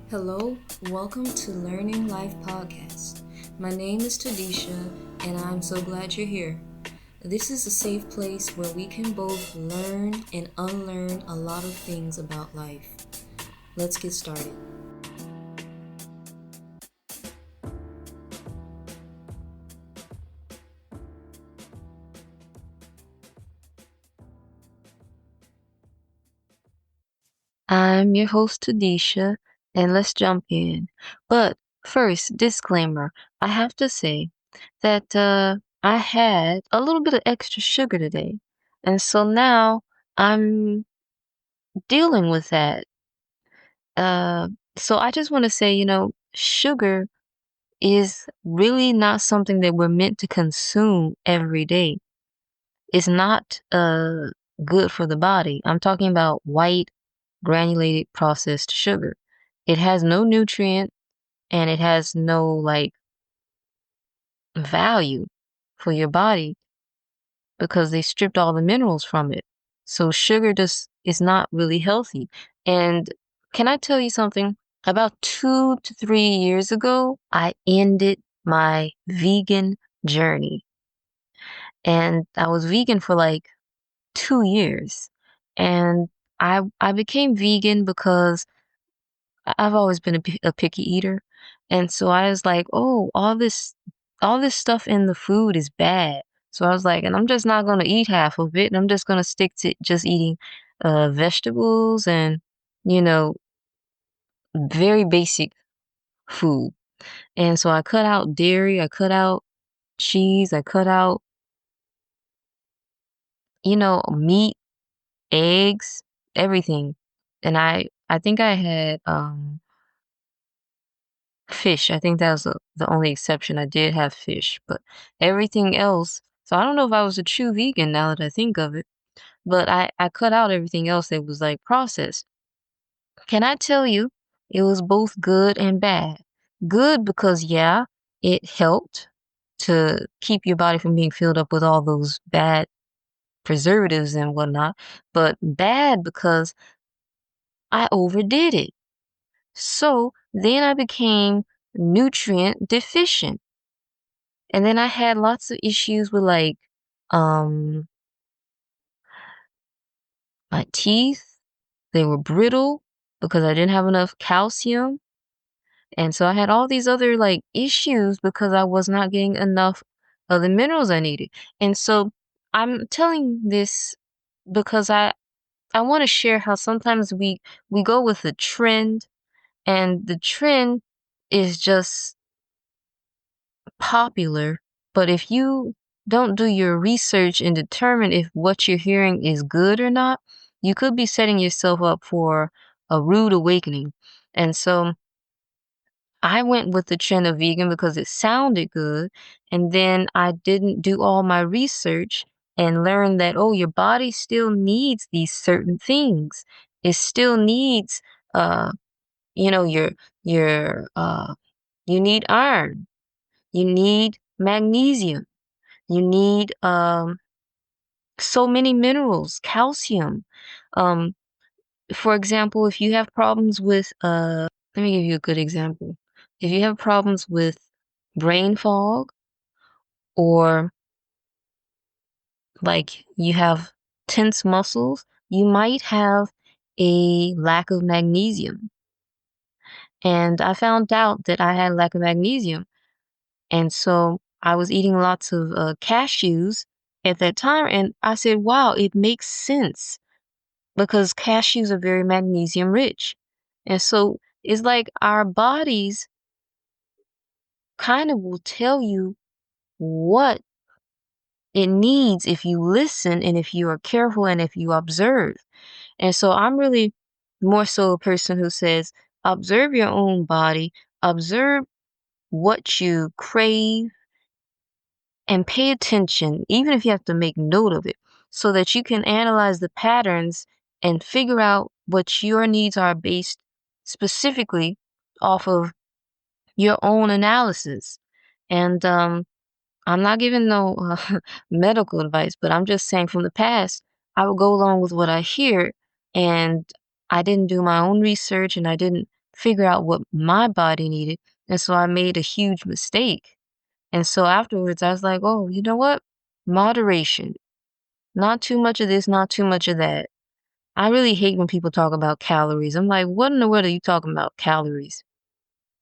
Hello, welcome to Learning Life Podcast. My name is Tadisha, and I'm so glad you're here. This is a safe place where we can both learn and unlearn a lot of things about life. Let's get started. I'm your host, Tadisha, and let's jump in. But first, disclaimer, I have to say that I had a little bit of extra sugar today, and so now I'm dealing with that. Uh, so I just want to say, sugar is really not something that we're meant to consume every day. It's not good for the body. I'm talking about white granulated processed sugar. It has no nutrient and it has no value for your body because they stripped all the minerals from it. So sugar just is not really healthy. And can I tell you something? About 2 to 3 years ago, I ended my vegan journey. And I was vegan for like 2 years. And I became vegan because I've always been a picky eater. And so I was like, oh, all this stuff in the food is bad. So I was like, and I'm just not gonna eat half of it. And I'm just gonna stick to just eating vegetables and, you know, very basic food. And so I cut out dairy, I cut out cheese, I cut out, meat, eggs, everything. And I think I had fish. I think that was the only exception. I did have fish, but everything else. So I don't know if I was a true vegan now that I think of it, but I cut out everything else that was like processed. Can I tell you, it was both good and bad. Good because, yeah, it helped to keep your body from being filled up with all those bad preservatives and whatnot, but bad because I overdid it. So then I became nutrient deficient. And then I had lots of issues with um my teeth. They were brittle because I didn't have enough calcium. And so I had all these other issues because I was not getting enough of the minerals I needed. And so I'm telling this because I want to share how sometimes we go with a trend, and the trend is just popular, but if you don't do your research and determine if what you're hearing is good or not, you could be setting yourself up for a rude awakening. And so I went with the trend of vegan because it sounded good. And then I didn't do all my research and learn that, oh, your body still needs these certain things. It still needs, uh, you know, you need iron, you need magnesium, you need so many minerals, calcium. Um, for example, if you have problems with let me give you a good example. If you have problems with brain fog, or you have tense muscles, you might have a lack of magnesium. And I found out that I had lack of magnesium. And so I was eating lots of cashews at that time. And I said, wow, it makes sense because cashews are very magnesium rich. And so it's like our bodies kind of will tell you what it needs if you listen and if you are careful and if you observe. And so I'm really more so a person who says, observe your own body, observe what you crave, and pay attention, even if you have to make note of it, so that you can analyze the patterns and figure out what your needs are based specifically off of your own analysis. And I'm not giving no medical advice, but I'm just saying from the past, I would go along with what I hear, and I didn't do my own research and I didn't figure out what my body needed. And so I made a huge mistake. And so afterwards, I was like, oh, you know what? Moderation. Not too much of this, not too much of that. I really hate when people talk about calories. I'm like, what in the world are you talking about, calories?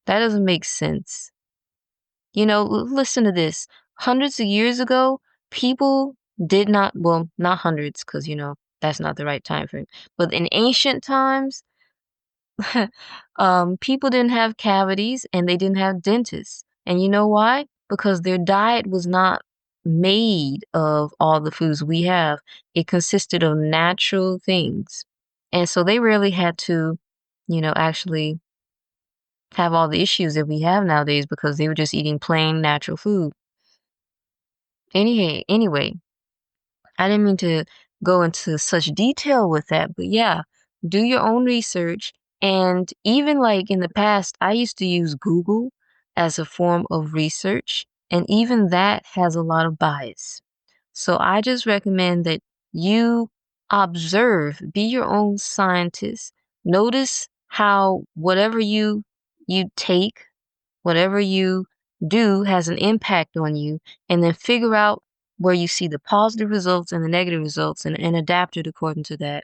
That doesn't make sense. Listen to this. Hundreds of years ago, people did not, well, not hundreds, because, that's not the right time frame. But in ancient times, people didn't have cavities and they didn't have dentists. And you know why? Because their diet was not made of all the foods we have. It consisted of natural things. And so they rarely had to, actually have all the issues that we have nowadays because they were just eating plain natural food. Anyway, I didn't mean to go into such detail with that, but yeah, do your own research. And even like in the past, I used to use Google as a form of research, and even that has a lot of bias. So I just recommend that you observe, be your own scientist. Notice how whatever you take, whatever you do has an impact on you, and then figure out where you see the positive results and the negative results and adapt it according to that.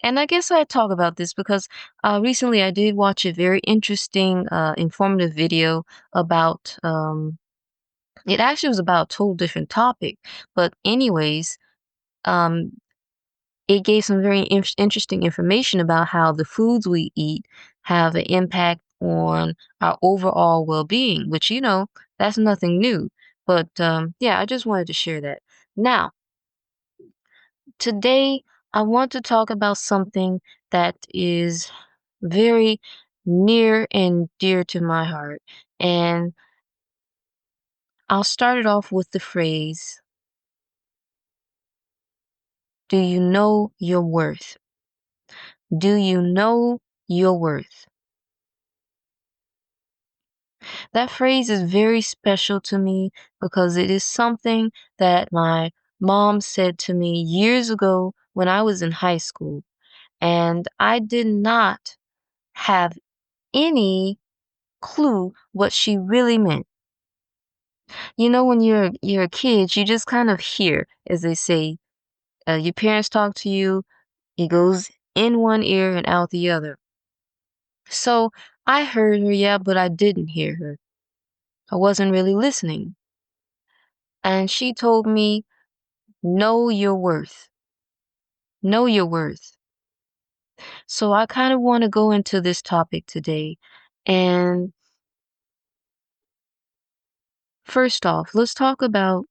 And I guess I talk about this because recently I did watch a very interesting, informative video about, it actually was about a total different topic. But, anyways, um, it gave some very interesting information about how the foods we eat have an impact on our overall well-being, which, that's nothing new. But yeah, I just wanted to share that. Now, today I want to talk about something that is very near and dear to my heart. And I'll start it off with the phrase, do you know your worth? Do you know your worth? That phrase is very special to me because it is something that my mom said to me years ago when I was in high school. And I did not have any clue what she really meant. When you're a kid, you just kind of hear, as they say, your parents talk to you, it goes in one ear and out the other. So I heard her, yeah, but I didn't hear her. I wasn't really listening. And she told me, know your worth. Know your worth. So I kind of want to go into this topic today. And first off, let's talk about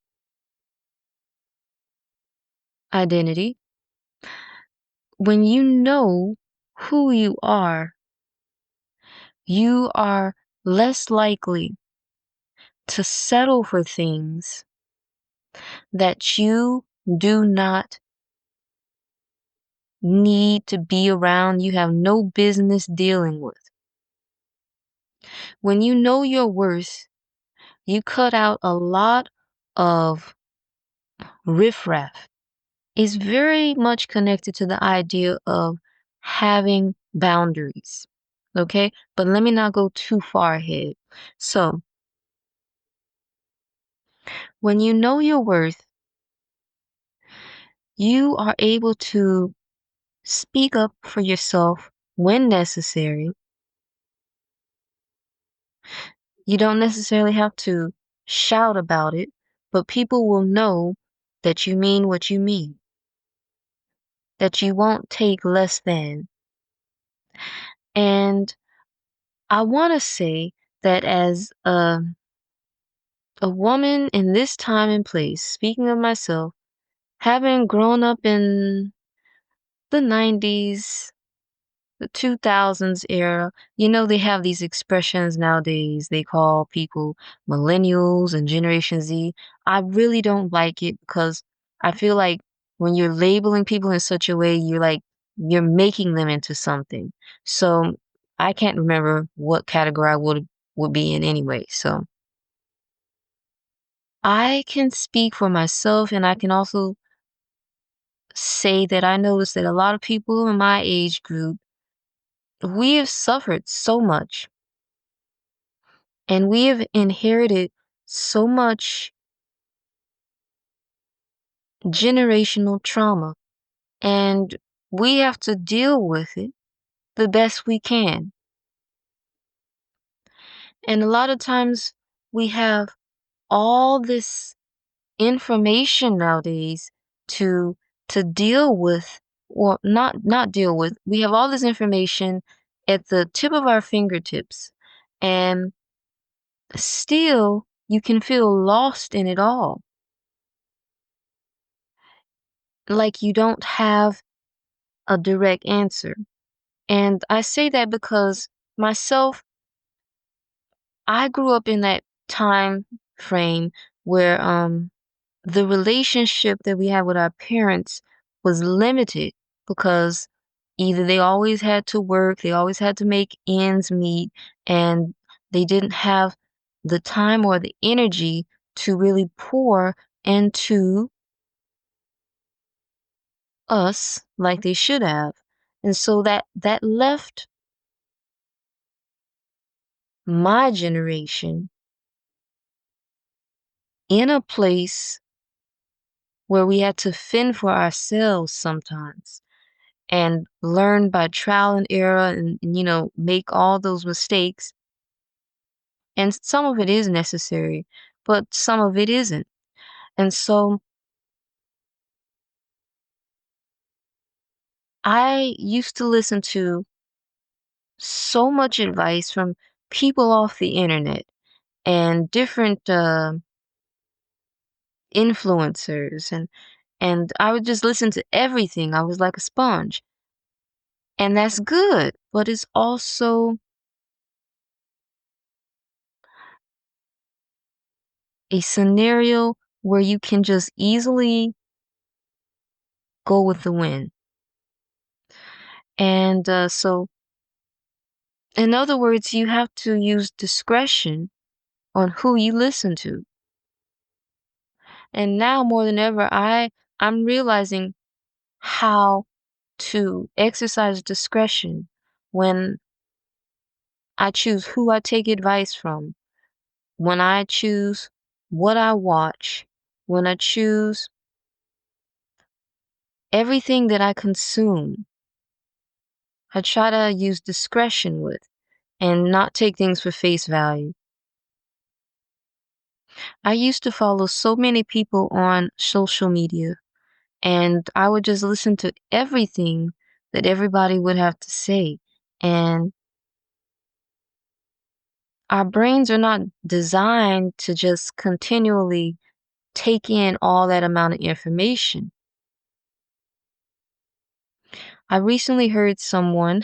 identity. When you know who you are less likely to settle for things that you do not need to be around, you have no business dealing with. When you know your worth, you cut out a lot of riffraff. It's very much connected to the idea of having boundaries. Okay? But let me not go too far ahead. So, when you know your worth, you are able to speak up for yourself when necessary. You don't necessarily have to shout about it, but people will know that you mean what you mean, that you won't take less than. And I want to say that as a woman in this time and place, speaking of myself, having grown up in the 90s, the 2000s era, they have these expressions nowadays. They call people millennials and Generation Z. I really don't like it because I feel like when you're labeling people in such a way, you're making them into something. So I can't remember what category I would be in anyway. So I can speak for myself, and I can also say that I noticed that a lot of people in my age group we have suffered so much and we have inherited so much generational trauma, and we have to deal with it the best we can. And a lot of times we have all this information nowadays to deal with, or not deal with. We have all this information at the tip of our fingertips, and still you can feel lost in it all, like you don't have a direct answer. And I say that because myself, I grew up in that time frame where the relationship that we had with our parents was limited because either they always had to work, they always had to make ends meet, and they didn't have the time or the energy to really pour into us like they should have. And so that left my generation in a place where we had to fend for ourselves sometimes and learn by trial and error, and make all those mistakes. And some of it is necessary, but some of it isn't. And so I used to listen to so much advice from people off the internet and different influencers, and I would just listen to everything. I was like a sponge. And that's good, but it's also a scenario where you can just easily go with the wind. And so, in other words, you have to use discretion on who you listen to. And now more than ever, I'm realizing how to exercise discretion when I choose who I take advice from, when I choose what I watch, when I choose everything that I consume. I try to use discretion with and not take things for face value. I used to follow so many people on social media, and I would just listen to everything that everybody would have to say. And our brains are not designed to just continually take in all that amount of information. I recently heard someone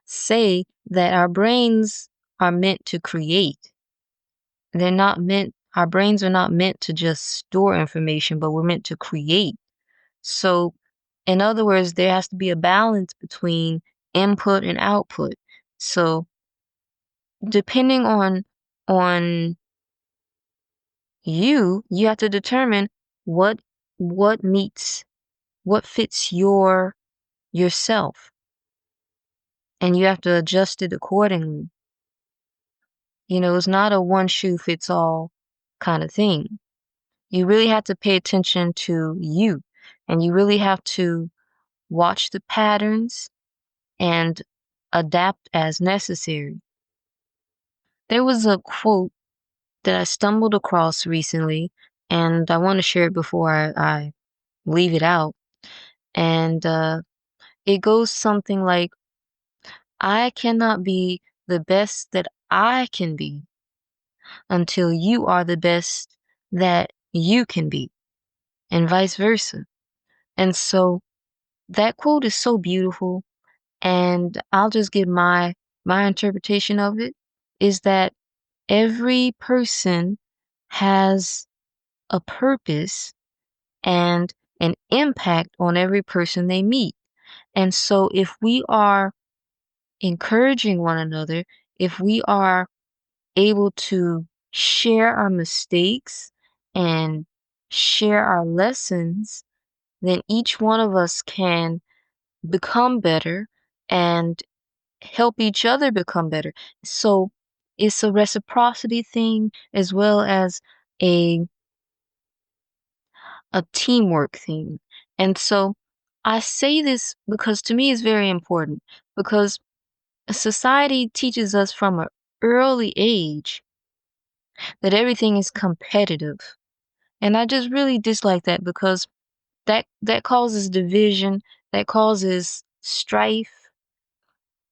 say that our brains are meant to create. Our brains are not meant to just store information, but we're meant to create. So, in other words, there has to be a balance between input and output. So, depending on you have to determine what what meets what fits yourself, and you have to adjust it accordingly. It's not a one shoe fits all kind of thing. You really have to pay attention to you, and you really have to watch the patterns and adapt as necessary. There was a quote that I stumbled across recently, and I want to share it before I leave it out. And it goes something like, I cannot be the best that I can be until you are the best that you can be, and vice versa. And so that quote is so beautiful, and I'll just give my interpretation of it is that every person has a purpose and an impact on every person they meet. And so if we are encouraging one another, if we are able to share our mistakes and share our lessons, then each one of us can become better and help each other become better. So it's a reciprocity thing as well as a a teamwork thing. And so I say this because to me it's very important because society teaches us from an early age that everything is competitive. And I just really dislike that because that causes division, that causes strife.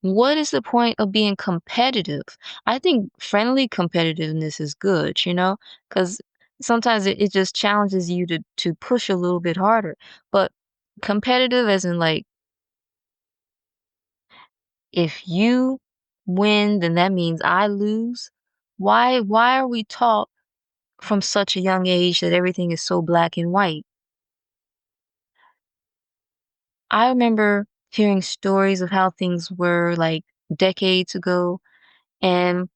What is the point of being competitive? I think friendly competitiveness is good, because sometimes it just challenges you to push a little bit harder. But competitive as in like if you win, then that means I lose. Why are we taught from such a young age that everything is so black and white? I remember hearing stories of how things were like decades ago, and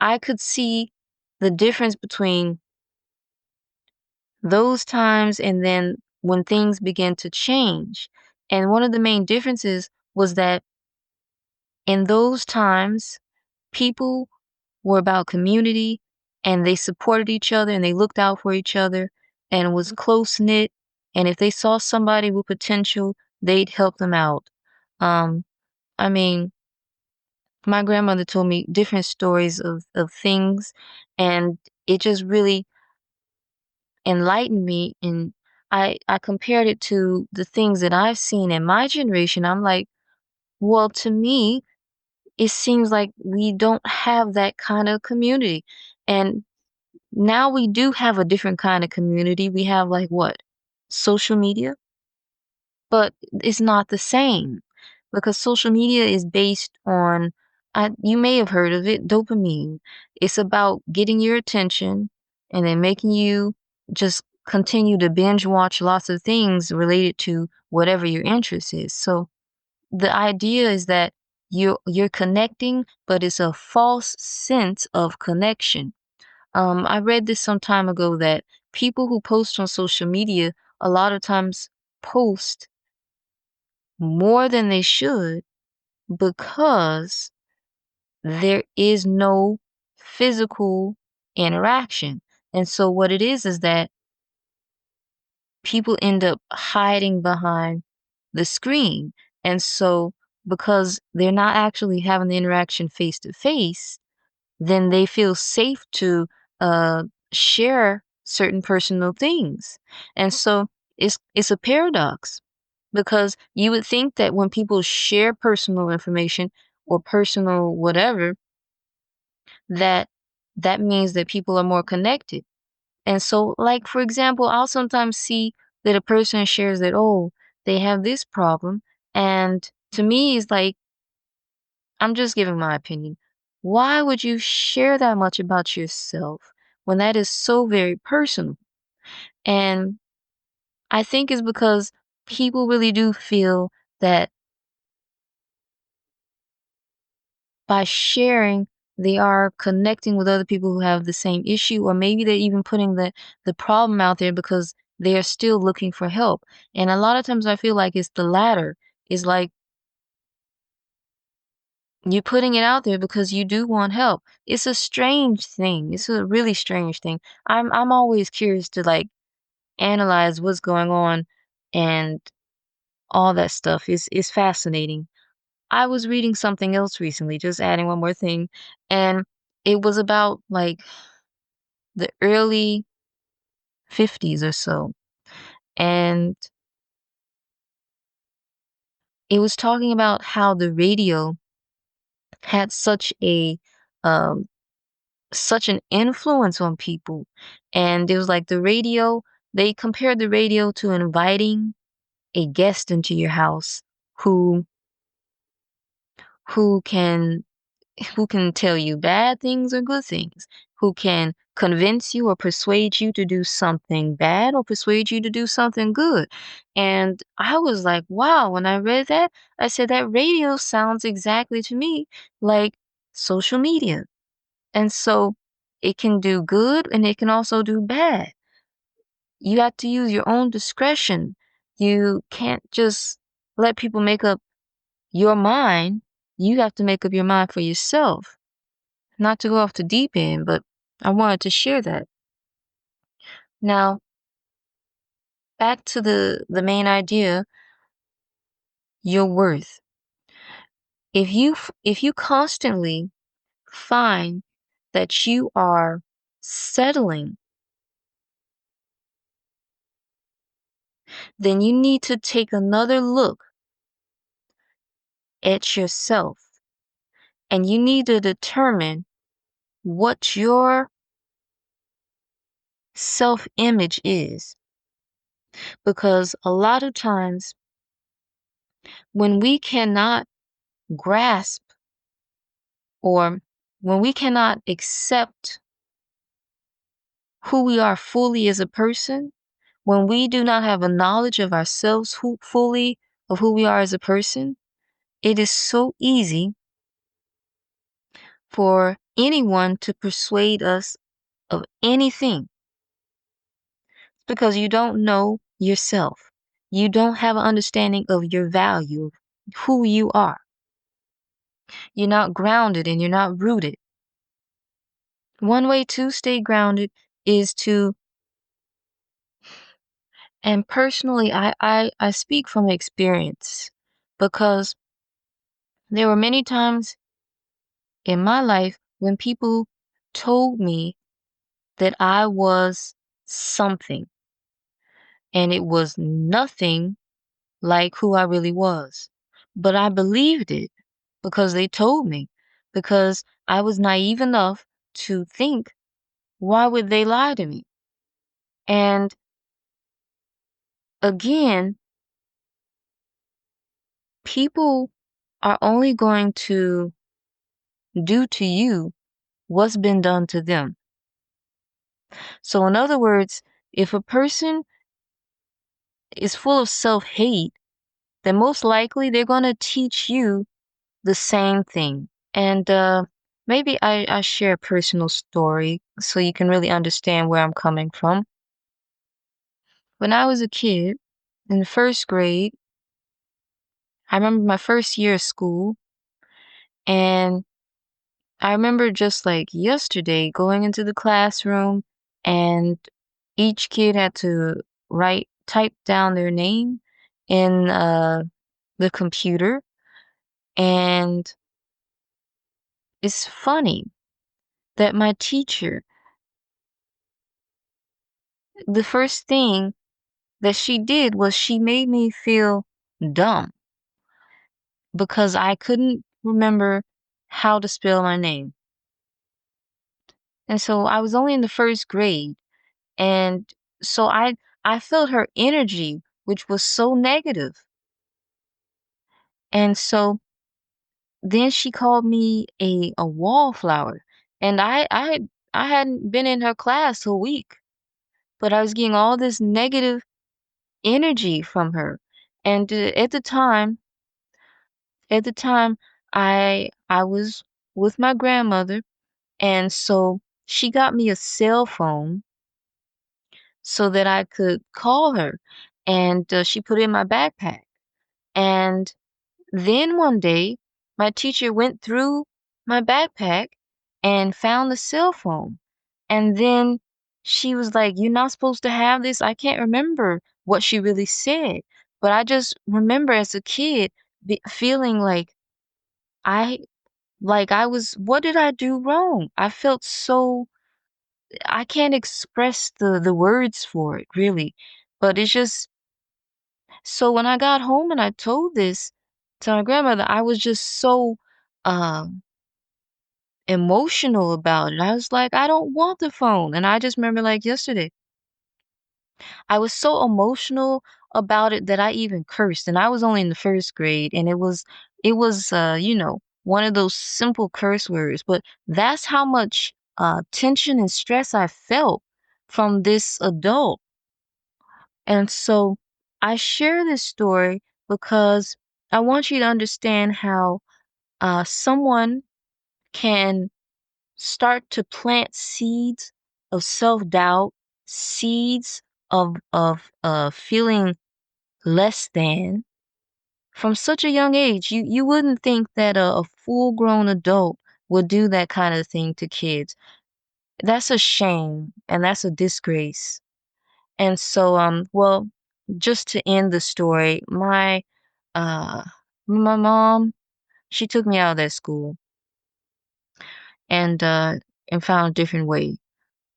I could see the difference between those times and then when things began to change. And one of the main differences was that in those times, people were about community and they supported each other and they looked out for each other and was close knit. And if they saw somebody with potential, they'd help them out. Um, I mean, my grandmother told me different stories of things, and it just really enlightened me. And I compared it to the things that I've seen in my generation. I'm like, well, to me, it seems like we don't have that kind of community. And now we do have a different kind of community. We have like what? Social media? But it's not the same because social media is based on you may have heard of it, dopamine. It's about getting your attention and then making you just continue to binge watch lots of things related to whatever your interest is. So the idea is that you're connecting, but it's a false sense of connection. I read this some time ago that people who post on social media a lot of times post more than they should because there is no physical interaction. And so what it is that people end up hiding behind the screen. And so because they're not actually having the interaction face to face, then they feel safe to uh, share certain personal things. And so it's a paradox because you would think that when people share personal information or personal whatever, that that means that people are more connected. And so, like for example, I'll sometimes see that a person shares that, oh, they have this problem, and to me, it's like I'm just giving my opinion. Why would you share that much about yourself when that is so very personal? And I think it's because people really do feel that by sharing, they are connecting with other people who have the same issue, or maybe they're even putting the problem out there because they are still looking for help. And a lot of times I feel like it's the latter. It's like you're putting it out there because you do want help. It's a strange thing. It's a really strange thing. I'm always curious to like analyze what's going on and all that stuff is fascinating. I was reading something else recently, just adding one more thing, and it was about like the early 50s or so. And it was talking about how the radio had um such an influence on people. And it was like the radio, they compared the radio to inviting a guest into your house who who can who can tell you bad things or good things, who can convince you or persuade you to do something bad or persuade you to do something good. And I was like, wow, when I read that, I said that radio sounds exactly to me like social media. And so it can do good and it can also do bad. You have to use your own discretion. You can't just let people make up your mind. you have to make up your mind for yourself. Not to go off the deep end, but I wanted to share that. Now, back to the main idea, your worth. If you constantly find that you are settling, then you need to take another look at yourself, and you need to determine what your self-image is. Because a lot of times when we cannot grasp, or when we cannot accept who we are fully as a person, when we do not have a knowledge of ourselves fully, of who we are as a person, it is so easy for anyone to persuade us of anything, because you don't know yourself. You don't have an understanding of your value, who you are. You're not grounded and you're not rooted. One way to stay grounded is to, and personally, I speak from experience, because there were many times in my life when people told me that I was something, and it was nothing like who I really was. But I believed it because they told me, because I was naive enough to think, why would they lie to me? And again, people are only going to do to you what's been done to them. So, in other words, if a person is full of self-hate, then most likely they're going to teach you the same thing. And maybe I share a personal story so you can really understand where I'm coming from. When I was a kid in the first grade, I remember my first year of school, and I remember just like yesterday going into the classroom, and each kid had to type down their name in the computer. And it's funny that my teacher, the first thing that she did was she made me feel dumb because I couldn't remember how to spell my name. And so I was only in the first grade. And so I felt her energy, which was so negative. And so then she called me a wallflower. And I hadn't been in her class a week, but I was getting all this negative energy from her. And at the time I was with my grandmother, and so she got me a cell phone so that I could call her, and she put it in my backpack. And then one day, my teacher went through my backpack and found the cell phone. And then she was like, "You're not supposed to have this." I can't remember what she really said, but I just remember as a kid feeling I like I was, what did I do wrong? I felt so, I can't express the words for it really, but it's just, so when I got home and I told this to my grandmother, I was just so um emotional about it. I was like, I don't want the phone. And I just remember like yesterday, I was so emotional about it that I even cursed. And I was only in the first grade, and it was one of those simple curse words, but that's how much tension and stress I felt from this adult. And so I share this story because I want you to understand how someone can start to plant seeds of self-doubt, seeds of feeling less than, from such a young age. You wouldn't think that a full-grown adult would do that kind of thing to kids. That's a shame, and that's a disgrace. And so, well, just to end the story, uh, my mom, she took me out of that school and, uh, and found a different way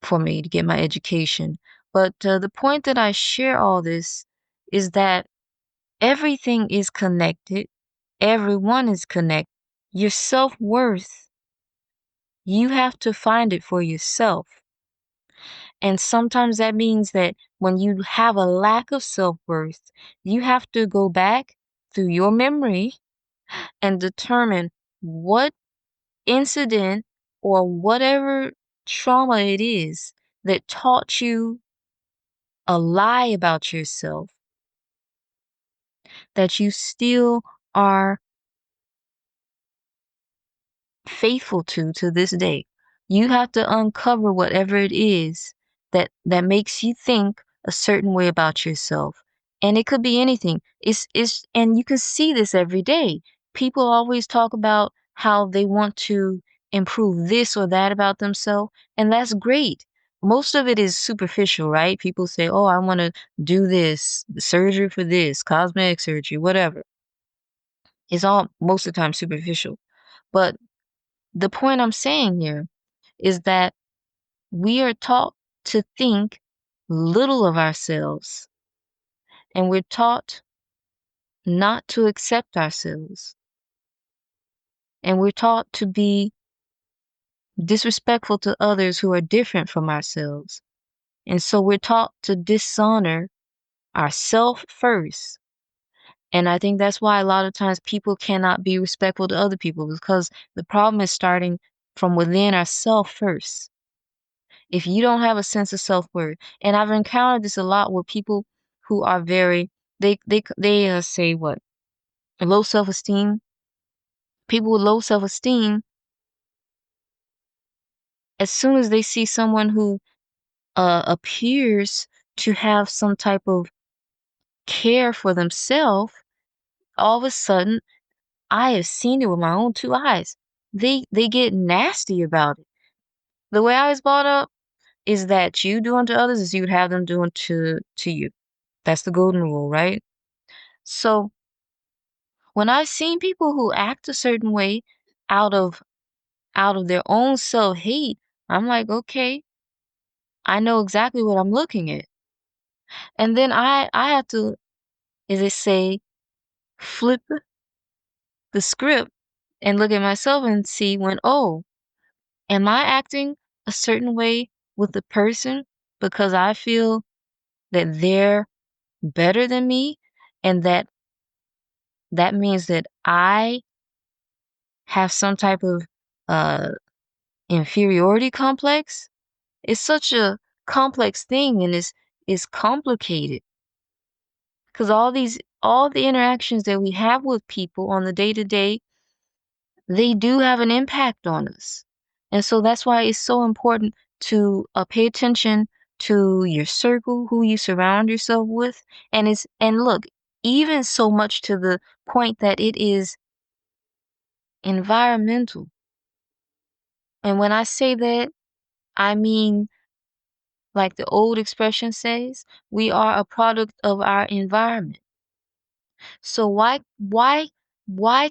for me to get my education. But, the point that I share all this is that everything is connected. Everyone is connected. Your self-worth, you have to find it for yourself. And sometimes that means that when you have a lack of self-worth, you have to go back through your memory and determine what incident or whatever trauma it is that taught you a lie about yourself that you still are faithful to this day. You have to uncover whatever it is that makes you think a certain way about yourself. And it could be anything. It's and you can see this every day. People always talk about how they want to improve this or that about themselves, and that's great. Most of it is superficial, right? People say, "Oh, I want to do this, surgery for this, cosmetic surgery, whatever." It's all most of the time superficial. But the point I'm saying here is that we are taught to think little of ourselves, and we're taught not to accept ourselves, and we're taught to be disrespectful to others who are different from ourselves. And so we're taught to dishonor ourself first. And I think that's why a lot of times people cannot be respectful to other people, because the problem is starting from within ourself first. If you don't have a sense of self-worth, and I've encountered this a lot with people who are very they say what? Low self-esteem. People with low self-esteem, as soon as they see someone who appears to have some type of care for themselves, all of a sudden, I have seen it with my own two eyes. They get nasty about it. The way I was brought up is that you do unto others as you would have them do unto you. That's the golden rule, right? So when I've seen people who act a certain way out of out of their own self-hate, I'm like, okay, I know exactly what I'm looking at. And then I have to, as they say, flip the script and look at myself and see when, oh, am I acting a certain way with the person because I feel that they're better than me, and that means that I have some type of uh inferiority complex? It's such a complex thing, and it's complicated because all the interactions that we have with people on the day to day, they do have an impact on us. And so that's why it's so important to pay attention to your circle, who you surround yourself with. And look, even so much to the point that it is environmental. And when I say that, I mean, like the old expression says, we are a product of our environment. So why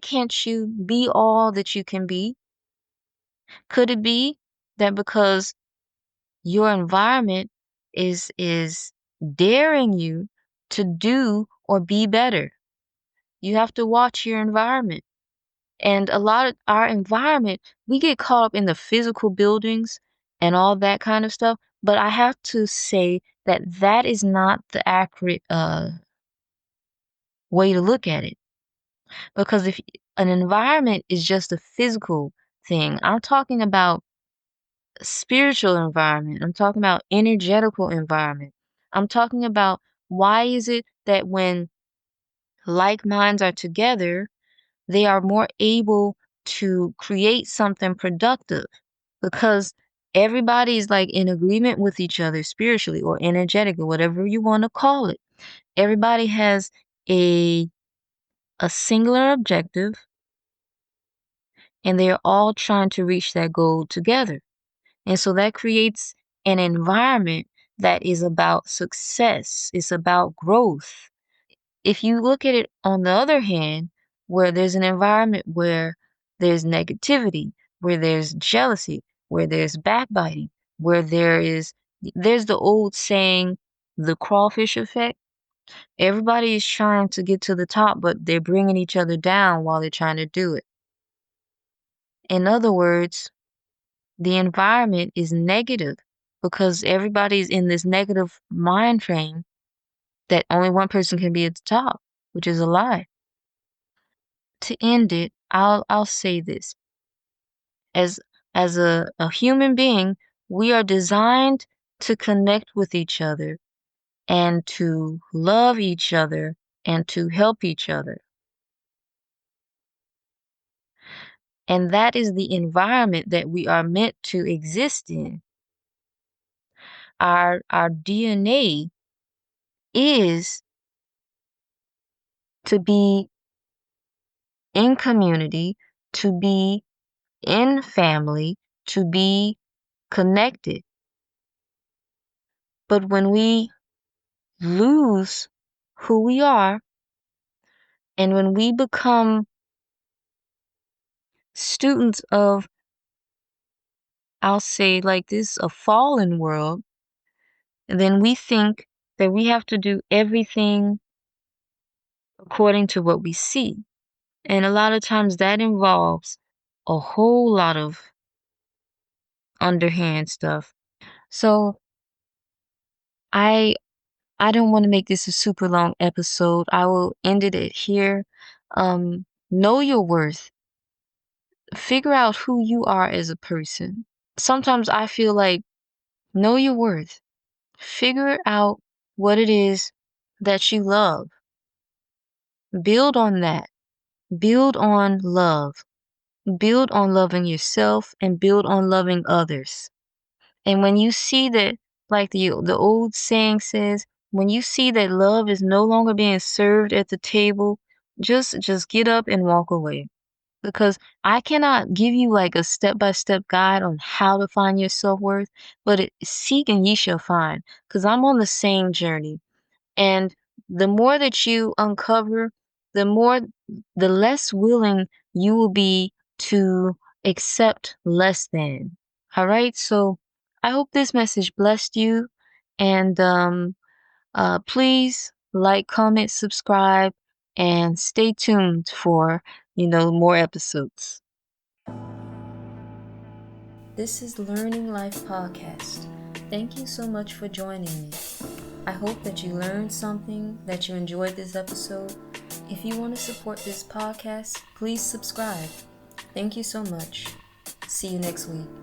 can't you be all that you can be? Could it be that because your environment is daring you to do or be better? You have to watch your environment. And a lot of our environment, we get caught up in the physical buildings and all that kind of stuff. But I have to say that that is not the accurate way to look at it. Because if an environment is just a physical thing, I'm talking about spiritual environment. I'm talking about energetical environment. I'm talking about why is it that when like minds are together, they are more able to create something productive because everybody is like in agreement with each other spiritually or energetically, whatever you want to call it. Everybody has a a singular objective, and they are all trying to reach that goal together. And so that creates an environment that is about success, it's about growth. If you look at it on the other hand, where there's an environment where there's negativity, where there's jealousy, where there's backbiting, where there's the old saying, the crawfish effect. Everybody is trying to get to the top, but they're bringing each other down while they're trying to do it. In other words, the environment is negative because everybody's in this negative mind frame that only one person can be at the top, which is a lie. To end it, I'll say this. As a human being, we are designed to connect with each other and to love each other and to help each other. And that is the environment that we are meant to exist in. Our DNA is to be in community, to be in family, to be connected. But when we lose who we are, and when we become students of, I'll say like this, a fallen world, then we think that we have to do everything according to what we see. And a lot of times that involves a whole lot of underhand stuff. So I don't want to make this a super long episode. I will end it at here. Know your worth. Figure out who you are as a person. Sometimes I feel like know your worth. Figure out what it is that you love. Build on that. Build on love. Build on loving yourself and build on loving others. And when you see that, like the old saying says, when you see that love is no longer being served at the table, just get up and walk away. Because I cannot give you like a step-by-step guide on how to find your self-worth, but seek and ye shall find. Because I'm on the same journey. And the more that you uncover, the less willing you will be to accept less than. All right. So I hope this message blessed you. And please like, comment, subscribe, and stay tuned for, more episodes. This is Learning Life Podcast. Thank you so much for joining me. I hope that you learned something, that you enjoyed this episode. If you want to support this podcast, please subscribe. Thank you so much. See you next week.